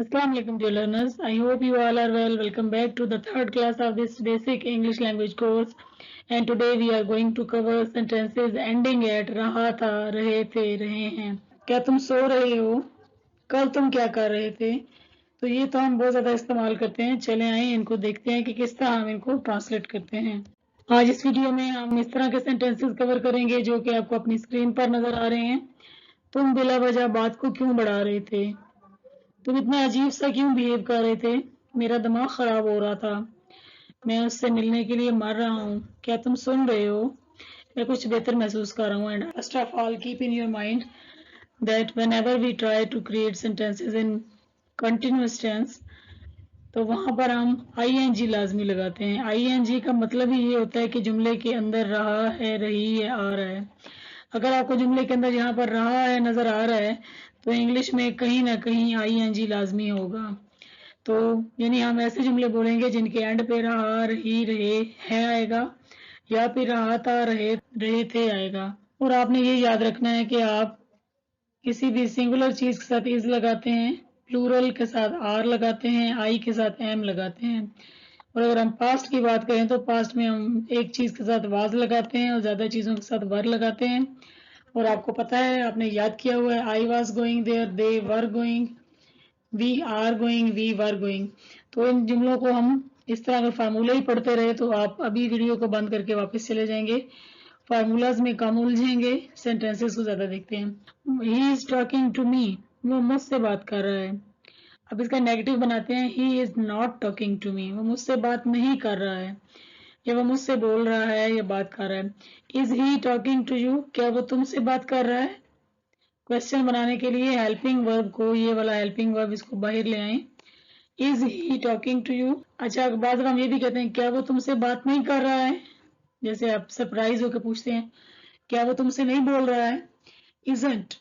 Assalamu alaikum dear learners. I hope you all are well. Welcome back to the third class of this basic English language course. And today we are going to cover sentences ending at रहा था, रहे थे, रहे हैं. क्या तुम सो रहे हो? कल तुम क्या कर रहे थे? तो ये तो हम बहुत ज़्यादा इस्तेमाल करते हैं. चले आए इनको देखते हैं कि किस तरह हम इनको ट्रांसलेट करते हैं. आज इस वीडियो में हम इस तरह के सेंटेंसेस कवर करेंगे जो कि आपको अपनी स्क्रीन पर नजर आ रहे हैं. तुम बिला वजह बात को क्यों बढ़ा रहे थे? तुम इतना अजीब सा क्यों बिहेव कर रहे थे? मेरा दिमाग खराब हो रहा था. मैं उससे मिलने के लिए मर रहा हूँ. क्या तुम सुन रहे हो? मैं कुछ बेहतर महसूस कर रहा हूँ. And first of all keep in your mind that whenever we try to create sentences in continuous tense, तो वहां पर हम ing लाजमी लगाते हैं. ing का मतलब ही ये होता है कि जुमले के अंदर रहा है, रही है, आ रहा है. अगर आपको जुमले के अंदर यहाँ पर रहा है नजर आ रहा है तो इंग्लिश में कहीं ना कहीं ing लाजमी होगा. तो यानी हम ऐसे जुमले बोलेंगे जिनके एंड पे रहा, रही, रहे, है आएगा या फिर रहा था, रहे, रहे थे आएगा. और आपने ये याद रखना है कि आप किसी भी सिंगुलर चीज के साथ इज लगाते हैं, प्लूरल के साथ आर लगाते हैं, आई के साथ एम लगाते हैं. और अगर हम पास्ट की बात करें तो पास्ट में हम एक चीज के साथ वाज लगाते हैं और ज्यादा चीजों के साथ वर लगाते हैं. और आपको पता है, आपने याद किया हुआ है, I was going there, they were going, we are going, we were going. तो इन जुमलों को हम इस तरह अगर फार्मूला ही पढ़ते रहे तो आप अभी वीडियो को बंद करके वापस चले जाएंगे. फार्मूलाज में कम उलझेंगे, सेंटेंसेस को ज्यादा देखते हैं. He is talking to me, वो मुझसे बात कर रहा है. अब इसका नेगेटिव बनाते हैं, he is not talking to me, वो मुझसे बात नहीं कर रहा है या वो मुझसे बोल रहा है या बात कर रहा है. Is he talking to you, क्या वो तुमसे बात कर रहा है? क्वेश्चन बनाने के लिए हेल्पिंग वर्ब को, ये वाला हेल्पिंग वर्ब, इसको बाहर ले आए. Is he talking to you. अच्छा, बाद में हम ये भी कहते हैं, क्या वो तुमसे बात नहीं कर रहा है? जैसे आप सरप्राइज होकर पूछते हैं, क्या वो तुमसे नहीं बोल रहा है? इजंट,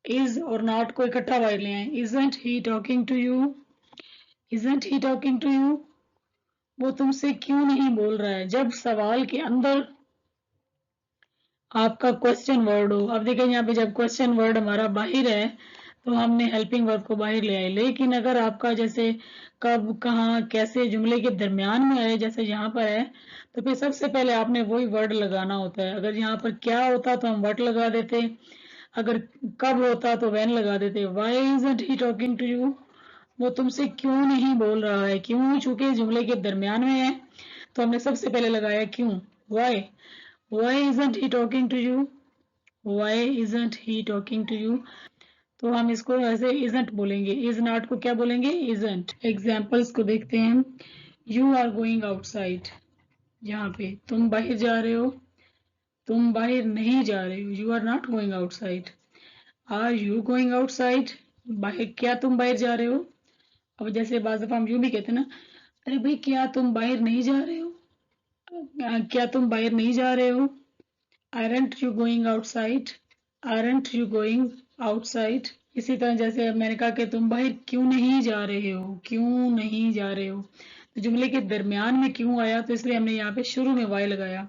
इज और नॉट को इकट्ठा बाहर ले आए. Isn't he talking to you, isn't he talking to you, वो तुमसे क्यों नहीं बोल रहा है? जब सवाल के अंदर आपका क्वेश्चन वर्ड हो. अब देखें यहाँ पे जब क्वेश्चन वर्ड हमारा बाहर है तो हमने हेल्पिंग वर्ब को बाहर ले आए. लेकिन अगर आपका जैसे कब, कहाँ, कैसे जुमले के दरमियान में आए जैसे यहाँ पर है, तो फिर सबसे पहले आपने वही वर्ड लगाना होता है. अगर यहाँ पर क्या होता तो हम व्हाट लगा देते, अगर कब होता तो व्हेन लगा देते. Why isn't he talking to you, वो तुमसे क्यों नहीं बोल रहा है? क्यों चूंकि जुमले के दरमियान में है तो हमने सबसे पहले लगाया क्यों, why. Why isn't he talking to you? Why isn't he talking to you? तो हम इसको ऐसे isn't बोलेंगे. is not को क्या बोलेंगे? isn't. एग्जाम्पल्स को देखते हैं. You are going outside, यहाँ पे तुम बाहर जा रहे हो, तुम बाहर नहीं जा रहे हो. You are not going outside. Are you going outside? बाहर, क्या तुम बाहर जा रहे हो? अब जैसे बाज़ दफा हम यूं भी कहते हैं ना, अरे भाई क्या तुम बाहर नहीं जा रहे हो? क्या तुम बाहर नहीं जा रहे हो? Aren't you going outside? Aren't you going outside? इसी तरह जैसे अब मैंने कहा कि तुम बाहर क्यों नहीं जा रहे हो, क्यों नहीं जा रहे हो. तो जुमले के दरमियान में क्यों आया तो इसलिए हमने यहाँ पे शुरू में why लगाया.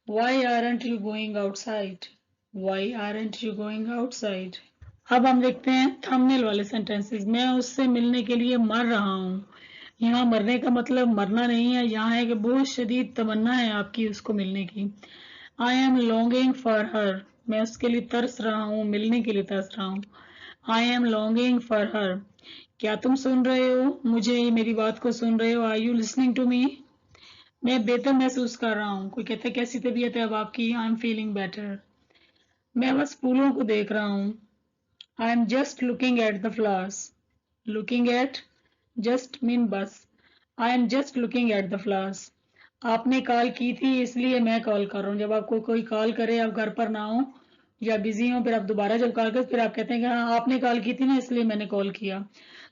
Why aren't you going outside? Why aren't you going outside? अब हम देखते हैं थंबनेल वाले सेंटेंसेस. मैं उससे मिलने के लिए मर रहा हूँ. यहाँ मरने का मतलब मरना नहीं है, यहाँ है कि बहुत शदीद तमन्ना है आपकी उसको मिलने की. I am longing for her, मैं उसके लिए तरस रहा हूँ, मिलने के लिए तरस रहा हूँ. I am longing for her. क्या तुम सुन रहे हो मुझे, मेरी बात को सुन रहे हो? Are you listening to me? मैं बेहतर महसूस कर रहा हूँ. कोई कहता है कैसी तबीयत है अब आपकी? I am feeling better. मैं बस फूलों को देख रहा हूँ. I am just looking at the flowers. Looking at just mean बस. I am just looking at the flowers. आपने कॉल की थी इसलिए मैं कॉल कर रहा हूँ. जब आपको कोई कॉल करे, आप घर पर ना हो या बिजी हो, फिर आप दोबारा जब कॉल करें फिर आप कहते हैं कि हाँ आपने कॉल की थी ना इसलिए मैंने कॉल किया,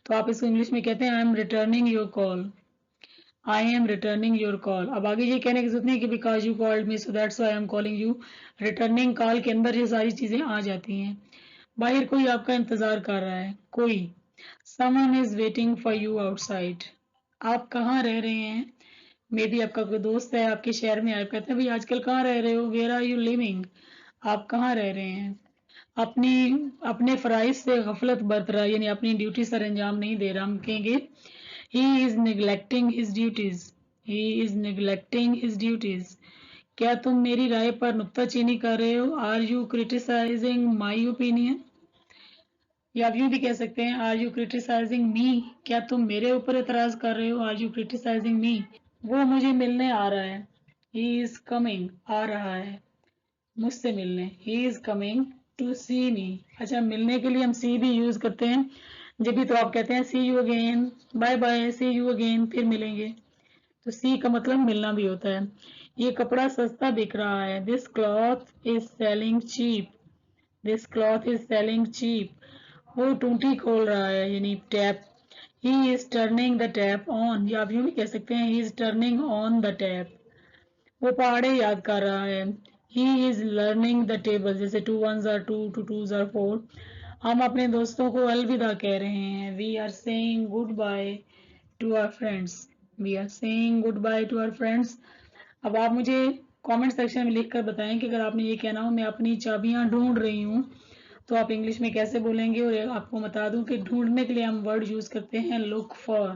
तो आप इसको इंग्लिश में कहते हैं I am returning your call. I am returning your call. अब आगे ये कहने की जरूरत नहीं कि because you called me so that's why I am calling you. Returning call के अंदर ये सारी चीजें आ जाती हैं. बाहर कोई आपका इंतजार कर रहा है, कोई. Someone is waiting for you outside. आप कहाँ रह रहे हैं? मे बी आपका कोई दोस्त है आपके शहर में, आप कहते हैं भाई आजकल कहाँ रह रहे हो? वेयर आर यू लिविंग, आप कहाँ रह रहे हैं? अपनी अपने फराइज से गफलत बरत रहा है, यानी अपनी ड्यूटी सर अंजाम नहीं दे रहा। हम कहेंगे he is neglecting his duties, he is neglecting his duties. क्या तुम मेरी राय पर नुक्ताचीनी कर रहे हो? Are you criticising my opinion? या आप यूं भी कह सकते हैं आर यू क्रिटिसाइजिंग मी, क्या तुम मेरे ऊपर एतराज कर रहे हो? आर यू क्रिटिसाइजिंग मी? वो मुझे मिलने आ रहा है, ही इज कमिंग, आ रहा है मुझसे मिलने, ही इज कमिंग टू सी मी। अच्छा, मिलने के लिए हम सी भी यूज करते हैं, जब भी तो आप कहते हैं see you again, bye bye, see you again, फिर मिलेंगे। तो सी का मतलब मिलना भी होता है। ये कपड़ा सस्ता बिक रहा है, this cloth is selling cheap, this cloth is selling cheap. वो टूटी खोल रहा है, यानी tap. He is turning the tap on, या आप यूं भी कह सकते हैं he is turning on the tap. वो पहाड़े याद कर रहा है, he is learning the table, जैसे 2 1s are 2, 2 2s are 4। हम अपने दोस्तों को अलविदा कह रहे हैं, we are saying goodbye to our friends, we are saying goodbye to our friends. अब आप मुझे कमेंट सेक्शन में लिख कर बताएं कि अगर आपने ये कहना हो मैं अपनी चाबियां ढूंढ रही हूँ, तो आप इंग्लिश में कैसे बोलेंगे। और आपको बता दूं कि ढूंढने के लिए हम वर्ड यूज करते हैं लुक फॉर,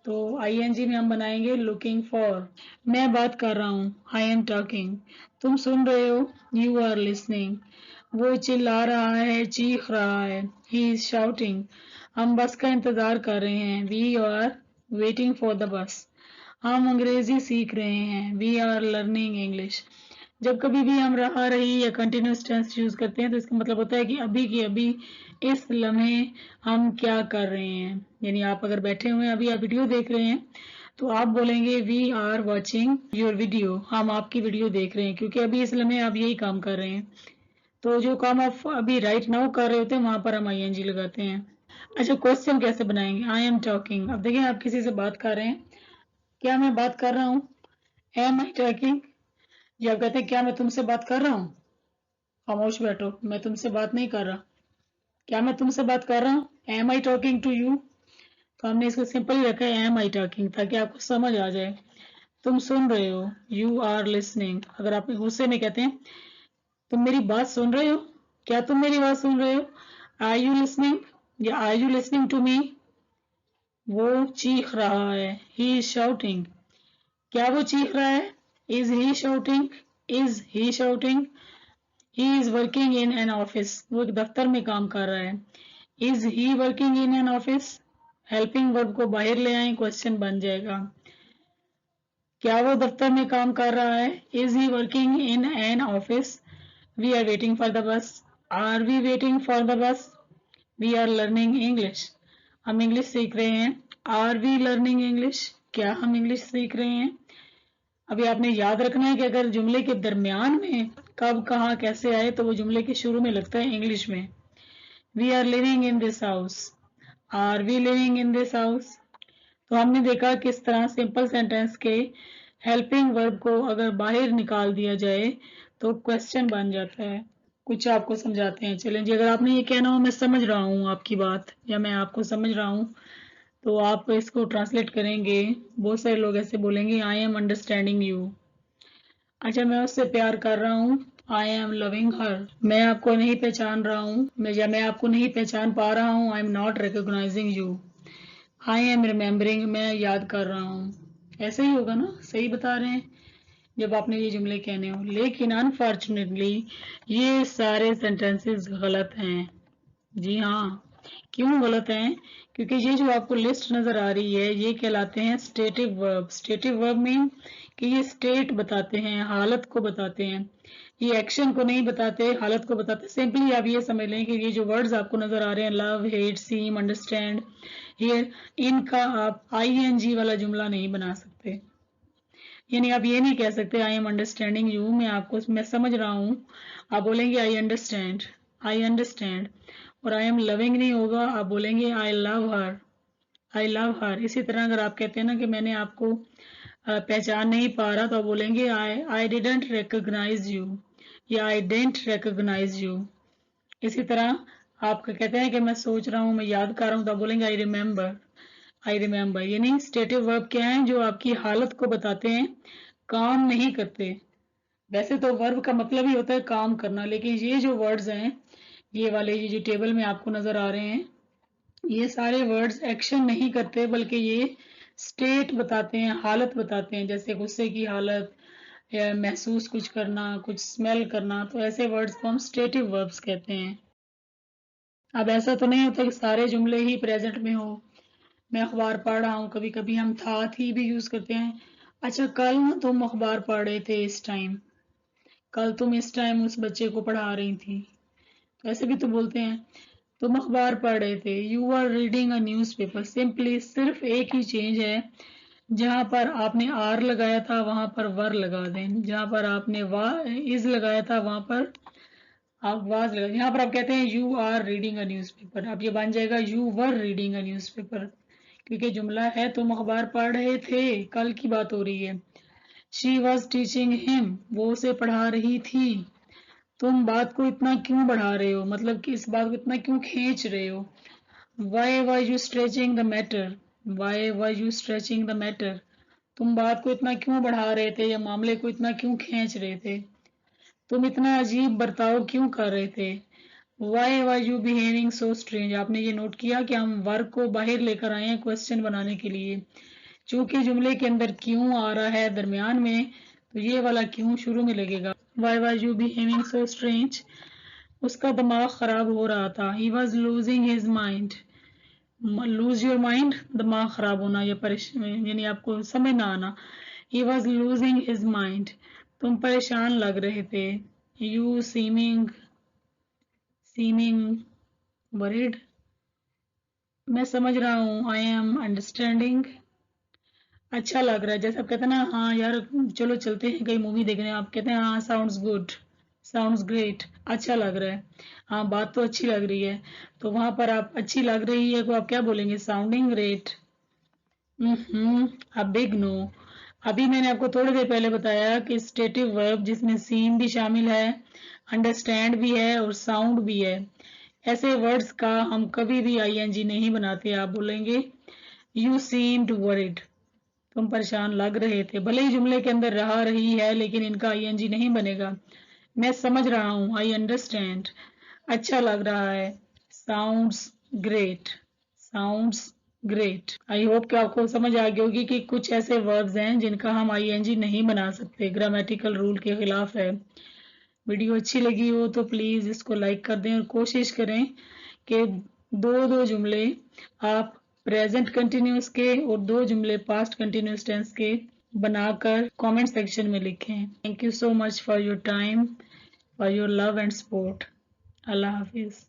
तो आईएनजी में हम बनाएंगे लुकिंग फॉर। मैं बात कर रहा हूँ, आई एम टॉकिंग। तुम सुन रहे हो, यू आर लिसनिंग। वो चिल्ला रहा है, चीख रहा है, ही इज शाउटिंग। हम बस का इंतजार कर रहे हैं, we are waiting for the bus. हम अंग्रेजी सीख रहे हैं, वी आर लर्निंग इंग्लिश। जब कभी भी हम रहा रही या कंटिन्यूस टेंस यूज करते हैं तो इसका मतलब होता है कि अभी की अभी, इस लम्हे हम क्या कर रहे हैं। यानी आप अगर बैठे हुए हैं, अभी आप वीडियो देख रहे हैं, तो आप बोलेंगे we are watching your video, हम आपकी वीडियो देख रहे हैं, क्योंकि अभी इस लम्हे आप यही काम कर रहे हैं। तो जो काम आप अभी राइट नाउ कर रहे होते हैं वहां पर हम आईएनजी लगाते हैं। अच्छा, क्वेश्चन कैसे बनाएंगे? I am talking. अब देखिए, आप किसी से बात कर रहे हैं, क्या मैं बात कर रहा हूँ? Am I talking? या आप कहते हैं क्या मैं तुमसे बात कर रहा हूँ? खामोश बैठो, मैं तुमसे बात नहीं कर रहा। क्या मैं तुमसे बात कर रहा हूँ? Am I talking to you? तो हमने इसको सिंपल ही रखा है एम आई टॉकिंग, ताकि आपको समझ आ जाए। तुम सुन रहे हो, यू आर लिसनिंग। अगर आप गुस्से में कहते हैं तुम मेरी बात सुन रहे हो, क्या तुम मेरी बात सुन रहे हो? आर यू लिसनिंग, या are you listening to me? वो चीख रहा है, ही इज शाउटिंग। क्या वो चीख रहा है? Is he shouting, is he shouting. He is working in an office, वो एक दफ्तर में काम कर रहा है। Is he working in an office? Helping verb को बाहर ले आए, क्वेश्चन बन जाएगा। क्या वो दफ्तर में काम कर रहा है? Is he working in an office? We are waiting for the bus, are we waiting for the bus? We are learning English, हम इंग्लिश सीख रहे हैं। आर वी लर्निंग इंग्लिश, क्या हम इंग्लिश सीख रहे हैं? अभी आपने याद रखना है कि अगर जुमले के दरमियान में कब कहाँ कैसे आए तो वो जुमले के शुरू में लगता है इंग्लिश में। We are living in this house, are we living in this house? तो हमने देखा किस तरह सिंपल सेंटेंस के हेल्पिंग वर्ब को अगर बाहर निकाल दिया जाए तो क्वेश्चन बन जाता है। कुछ आपको समझाते हैं, चलें जी। अगर आपने ये कहना हो मैं समझ रहा हूँ आपकी बात, या मैं आपको समझ रहा हूँ, तो आप इसको ट्रांसलेट करेंगे। बहुत सारे लोग ऐसे बोलेंगे आई एम अंडरस्टैंडिंग यू। अच्छा, मैं उससे प्यार कर रहा हूँ, आई एम लविंग हर। मैं आपको नहीं पहचान रहा हूँ, मैं आपको नहीं पहचान पा रहा हूँ, I am not recognising you. I am remembering, मैं याद कर रहा हूँ। ऐसे ही होगा ना, सही बता रहे हैं जब आपने ये जुमले कहने हो। लेकिन अनफॉर्चुनेटली ये सारे सेंटेंसेस गलत हैं। जी हाँ, क्यों गलत हैं? क्योंकि ये जो आपको लिस्ट नजर आ रही है ये कहलाते हैं stative verb. Stative verb mean कि ये स्टेट बताते हैं, हालत को बताते हैं। ये एक्शन को नहीं बताते, हालत को बताते। सिंपली आप ये समझ लें कि ये जो वर्ड्स आपको नजर आ रहे हैं, love, hate, seem, understand, hear, इनका आप आईएनजी वाला जुमला नहीं बना सकते। यानी आप ये नहीं कह सकते आई एम अंडरस्टैंडिंग यू, मैं समझ रहा हूँ। आप बोलेंगे आई अंडरस्टैंड, आई अंडरस्टैंड। और आई एम लविंग नहीं होगा, आप बोलेंगे I love her, I love हर। इसी तरह अगर आप कहते हैं ना कि मैंने आपको पहचान नहीं पा रहा, तो आप बोलेंगे आई डिडंट रिकॉग्नाइज यू, या आई डेंट रिकॉग्नाइज यू। इसी तरह आप कहते हैं कि मैं सोच रहा हूँ, मैं याद कर रहा हूँ, तो आप बोलेंगे आई रिमेम्बर, आई रिमेम्बर। यानी स्टेटिव वर्ब क्या है? जो आपकी हालत को बताते हैं, काम नहीं करते। वैसे तो वर्ब का मतलब ही होता है काम करना, लेकिन ये जो वर्ड्स हैं, ये वाले ये जो टेबल में आपको नजर आ रहे हैं, ये सारे वर्ड्स एक्शन नहीं करते, बल्कि ये स्टेट बताते हैं, हालत बताते हैं, जैसे गुस्से की हालत या महसूस कुछ करना, कुछ स्मेल करना। तो ऐसे वर्ड्स को हम स्टेटिव वर्ब्स कहते हैं। अब ऐसा तो नहीं होता कि सारे जुमले ही प्रेजेंट में हो। मैं अखबार पढ़ रहा हूँ, कभी कभी हम था थी भी यूज करते हैं। अच्छा, कल ना तुम अखबार पढ़ रहे थे इस टाइम, कल तुम इस टाइम उस बच्चे को पढ़ा रही थी, तो ऐसे भी तो बोलते हैं। तुम अखबार पढ़ रहे थे, you are reading a newspaper. Simply सिर्फ एक ही चेंज है, जहां पर आपने आर लगाया था वहां पर वर लगा दें, जहां पर आपने वा इज लगाया था वहां पर आप वाज लगा। यहाँ पर आप कहते हैं you are reading a newspaper, अब ये बन जाएगा you were reading a newspaper, क्योंकि जुमला है तुम अखबार पढ़ रहे थे, कल की बात हो रही है। शी वॉज टीचिंग हिम, वो उसे पढ़ा रही थी। तुम बात को इतना क्यों बढ़ा रहे हो, मतलब कि इस बात को इतना क्यों खींच रहे हो। Why were you stretching the matter, why were you stretching the matter, तुम बात को इतना क्यों बढ़ा रहे थे या मामले को इतना क्यों खींच रहे थे। तुम इतना अजीब बर्ताव क्यों कर रहे थे। Why were you behaving so strange, आपने ये नोट किया कि हम वर्क को बाहर लेकर आए हैं क्वेश्चन बनाने के लिए। चूंकि जुमले के अंदर क्यों आ रहा है दरमियान में, तो ये वाला क्यों शुरू में लगेगा। Why were you behaving so strange, उसका दिमाग खराब हो रहा था। He was losing his mind, lose your mind, दिमाग खराब होना या परेशान, यानी आपको समझ ना आना। He was losing his mind, तुम परेशान लग रहे थे। यू सीमिंग वरीड, मैं समझ रहा हूँ। आई एम अंडरस्टैंडिंग, अच्छा लग रहा है। जैसे आप कहते हैं ना, हाँ यार चलो चलते हैं कहीं मूवी देखने, आप कहते हैं हाँ साउंड्स गुड, साउंड्स ग्रेट, अच्छा लग रहा है, हाँ बात तो अच्छी लग रही है। तो वहां पर आप अच्छी लग रही है को आप क्या बोलेंगे, sounding great. A big no. अभी मैंने आपको थोड़ी देर पहले बताया कि स्टेटिव वर्ब जिसमें सीम भी शामिल है, अंडरस्टैंड भी है और साउंड भी है, ऐसे वर्ड्स का हम कभी भी आईएनजी नहीं बनाते। आप बोलेंगे यू सीम्ड वरिड, तुम परेशान लग रहे थे, भले ही जुमले के अंदर रहा रही है लेकिन इनका आईएनजी नहीं बनेगा। मैं समझ रहा हूँ, आई अंडरस्टैंड, अच्छा लग रहा है, sounds great, sounds great. I hope कि आपको समझ आ गई होगी कि कुछ ऐसे वर्ब्स हैं जिनका हम आईएनजी नहीं बना सकते, ग्रामेटिकल रूल के खिलाफ है। वीडियो अच्छी लगी हो तो प्लीज इसको लाइक कर दें और कोशिश करें कि दो दो जुमले आप प्रेजेंट कंटिन्यूस के और दो जुमले पास्ट कंटिन्यूस टेंस के बनाकर कमेंट सेक्शन में लिखें। Thank you so much for your time, for your love and support. Allah Hafiz.